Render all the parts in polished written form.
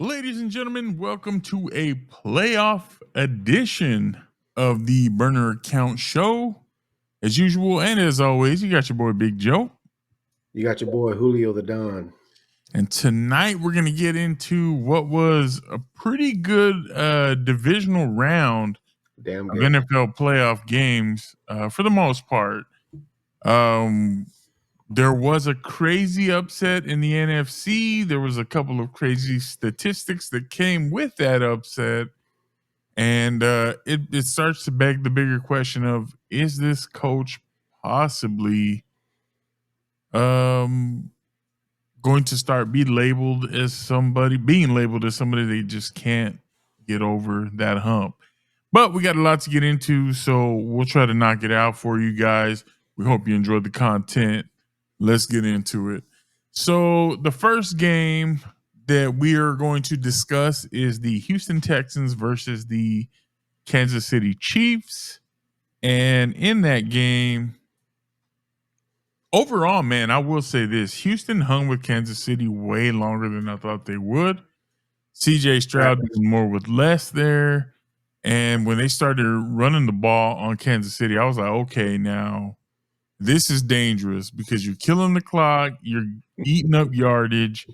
Ladies and gentlemen, welcome to a playoff edition of the Burner Account Show. As usual, and as always, you got your boy Big Joe. You got your boy Julio the Don. And tonight we're going to get into what was a pretty good divisional round Damn of good. NFL playoff games for the most part. There was a crazy upset in the NFC. There was a couple of crazy statistics that came with that upset. And it starts to beg the bigger question of, is this coach possibly going to start being labeled as somebody they just can't get over that hump? But we got a lot to get into, so we'll try to knock it out for you guys. We hope you enjoyed the content. Let's get into it. So the first game that we are going to discuss is the Houston Texans versus the Kansas City Chiefs. And in that game, overall, man, I will say this: Houston hung with Kansas City way longer than I thought they would. CJ Stroud did more with less there. And when they started running the ball on Kansas City, I was like, okay, now this is dangerous because you're killing the clock, you're eating up yardage,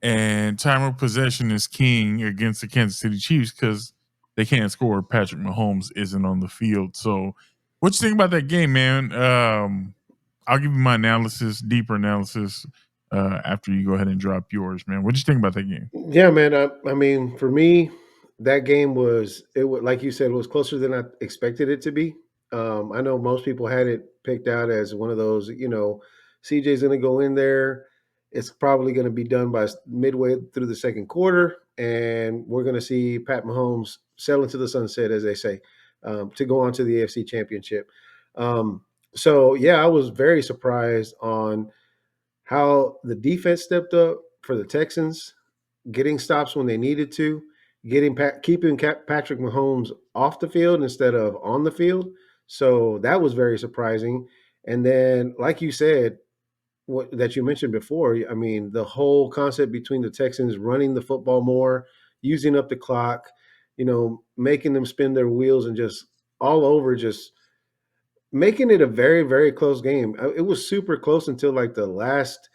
and time of possession is king against the Kansas City Chiefs because they can't score. Patrick Mahomes isn't on the field. So, what you think about that game, man? I'll give you my analysis, deeper analysis, after you go ahead and drop yours, man. What did you think about that game? Yeah, man. I mean, for me, that game was like you said, it was closer than I expected it to be. I know most people had it picked out as one of those, CJ's going to go in there. It's probably going to be done by midway through the second quarter, and we're going to see Pat Mahomes sail into the sunset, as they say, to go on to the AFC Championship. So yeah, I was very surprised on how the defense stepped up for the Texans, getting stops when they needed to, keeping Patrick Mahomes off the field instead of on the field. So that was very surprising. And then, like you said, what that you mentioned before, I mean, the whole concept between the Texans running the football more, using up the clock, making them spin their wheels and just all over, just making it a very, very close game. It was super close until like the last,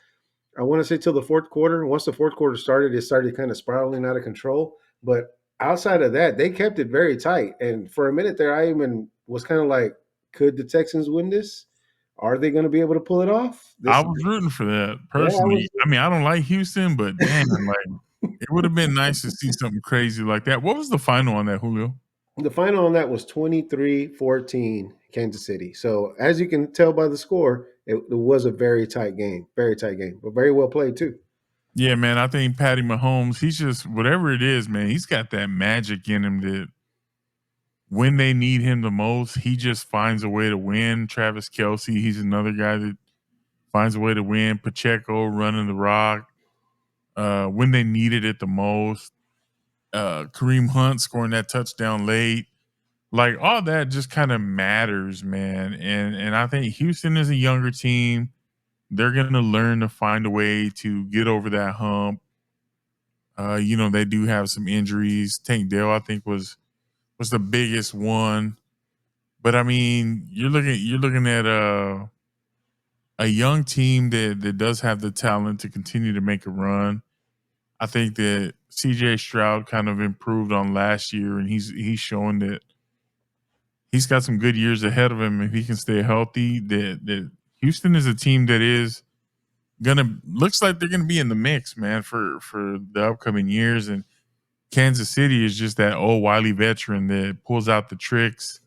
I want to say till the fourth quarter. Once the fourth quarter started, it started kind of spiraling out of control. But outside of that, they kept it very tight. And for a minute there, I even was kind of like, could the Texans win this? Are they going to be able to pull it off? I This, was rooting for that yeah, I personally. was. I mean, I don't like Houston, but damn, like it would have been nice to see something crazy like that. What was the final on that, Julio? The final on that was 23-14 Kansas City. So as you can tell by the score, it was a very tight game, but very well played too. Yeah, man, I think Patty Mahomes, he's just whatever it is, man. He's got that magic in him that when they need him the most, he just finds a way to win. Travis Kelsey, he's another guy that finds a way to win. Pacheco running the rock when they needed it the most. Kareem Hunt scoring that touchdown late. Like all that just kind of matters, man. And I think Houston is a younger team. They're gonna learn to find a way to get over that hump. They do have some injuries. Tank Dell, I think, was the biggest one. But I mean, you're looking at a young team that does have the talent to continue to make a run. I think that CJ Stroud kind of improved on last year, and he's showing that he's got some good years ahead of him if he can stay healthy. That Houston is a team that is gonna looks like they're gonna be in the mix, man, for the upcoming years. And Kansas City is just that old wily veteran that pulls out the tricks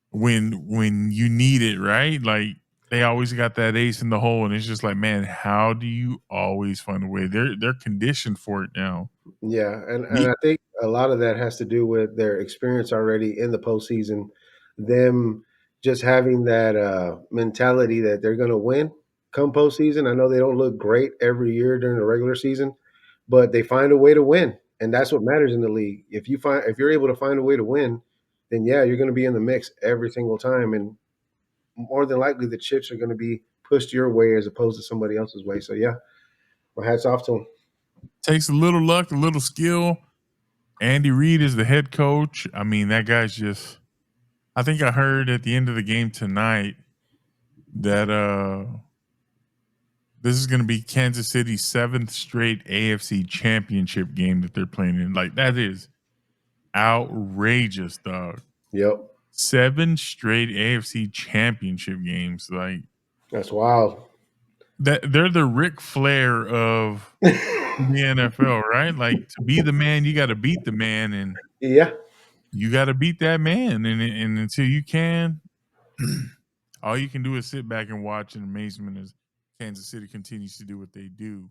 when you need it, right? Like they always got that ace in the hole, and it's just like, man, how do you always find a way? They're conditioned for it now. Yeah, and I think a lot of that has to do with their experience already in the postseason, them just having that mentality that they're going to win come postseason. I know they don't look great every year during the regular season, but they find a way to win, and that's what matters in the league. If you're able to find a way to win, then yeah, you're going to be in the mix every single time, and more than likely the chips are going to be pushed your way as opposed to somebody else's way. So yeah, well, hats off to them. Takes a little luck, a little skill. Andy Reid is the head coach. I mean, that guy's just I think I heard at the end of the game tonight that this is going to be Kansas City's 7th straight AFC Championship game that they're playing in. Like, that is outrageous, dog. Yep. 7 straight AFC Championship games. Like, That's wild. that they're the Ric Flair of the NFL, right? Like, to be the man, you got to beat the man, and Yeah. you got to beat that man. And until you can, all you can do is sit back and watch in amazement as Kansas City continues to do what they do.